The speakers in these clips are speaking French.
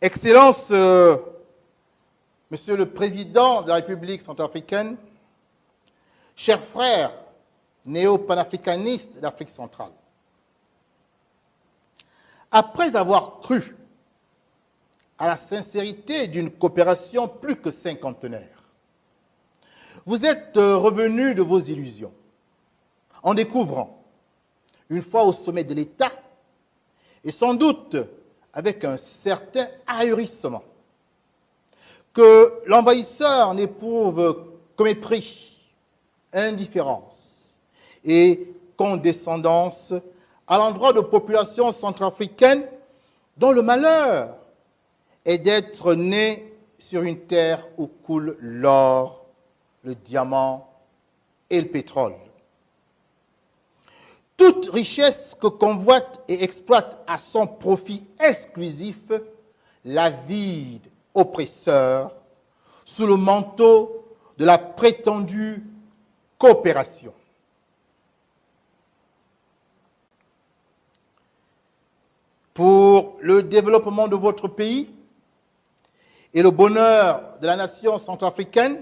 Excellences, Monsieur le Président de la République centrafricaine, chers frères néo-panafricanistes d'Afrique centrale, après avoir cru à la sincérité d'une coopération plus que cinquantenaire, vous êtes revenus de vos illusions en découvrant, une fois au sommet de l'État, et sans doute avec un certain ahurissement, que l'envahisseur n'éprouve que mépris, indifférence et condescendance à l'endroit de populations centrafricaines dont le malheur est d'être nées sur une terre où coule l'or, le diamant et le pétrole. Toute richesse que convoite et exploite à son profit exclusif l'avide oppresseur sous le manteau de la prétendue coopération. Pour le développement de votre pays et le bonheur de la nation centrafricaine,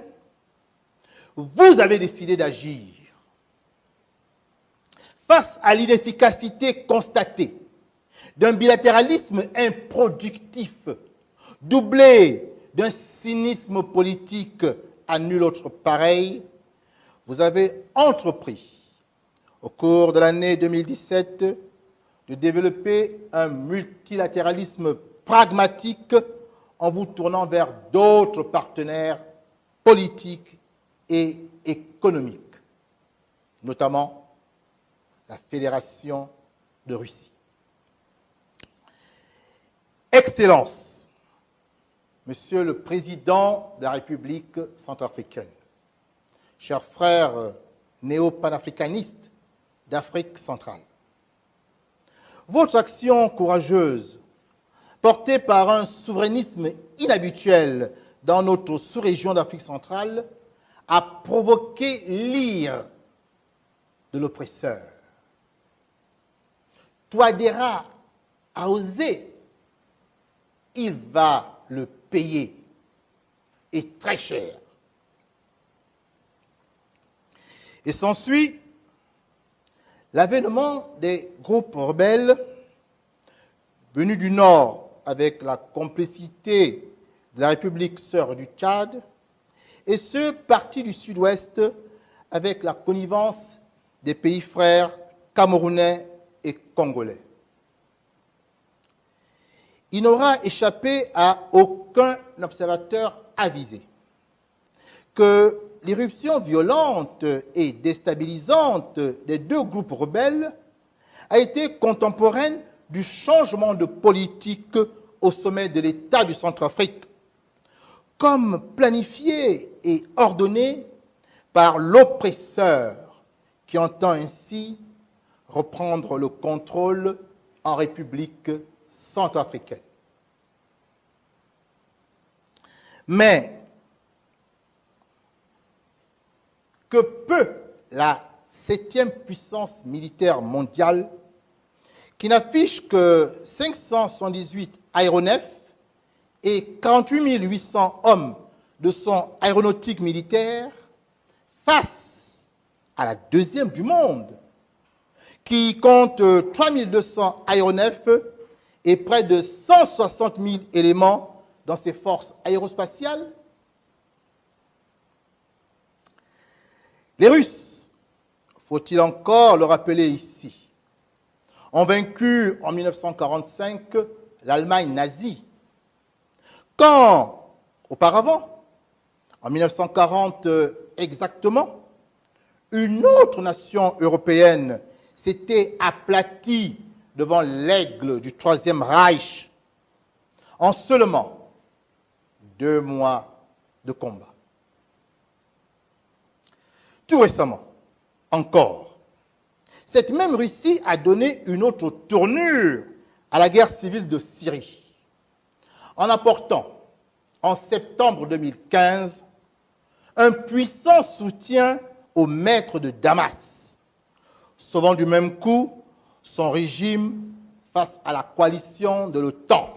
vous avez décidé d'agir. Face à l'inefficacité constatée d'un bilatéralisme improductif, doublé d'un cynisme politique à nul autre pareil, vous avez entrepris, au cours de l'année 2017, de développer un multilatéralisme pragmatique en vous tournant vers d'autres partenaires politiques et économiques, notamment la Fédération de Russie. Excellences, Monsieur le Président de la République centrafricaine, chers frères néo-panafricanistes d'Afrique centrale, votre action courageuse, portée par un souverainisme inhabituel dans notre sous-région d'Afrique centrale, a provoqué l'ire de l'oppresseur. Touadéra a osé, il va le payer, et très cher. Et s'ensuit l'avènement des groupes rebelles venus du Nord avec la complicité de la République sœur du Tchad et ceux partis du Sud-Ouest avec la connivence des pays frères camerounais et congolais. Il n'aura échappé à aucun observateur avisé que l'irruption violente et déstabilisante des deux groupes rebelles a été contemporaine du changement de politique au sommet de l'État du Centrafrique, comme planifié et ordonné par l'oppresseur qui entend ainsi reprendre le contrôle en République centrafricaine. Mais que peut la 7e puissance militaire mondiale, qui n'affiche que 578 aéronefs et 48 800 hommes de son aéronautique militaire, face à la 2e du monde, qui compte 3 200 aéronefs et près de 160 000 éléments dans ses forces aérospatiales? Les Russes, faut-il encore le rappeler ici, ont vaincu en 1945 l'Allemagne nazie, quand, auparavant, en 1940 exactement, une autre nation européenne s'était aplatie devant l'aigle du Troisième Reich en seulement 2 mois de combat. Tout récemment, encore, cette même Russie a donné une autre tournure à la guerre civile de Syrie, en apportant, en septembre 2015, un puissant soutien au maître de Damas, sauvant du même coup son régime face à la coalition de l'OTAN.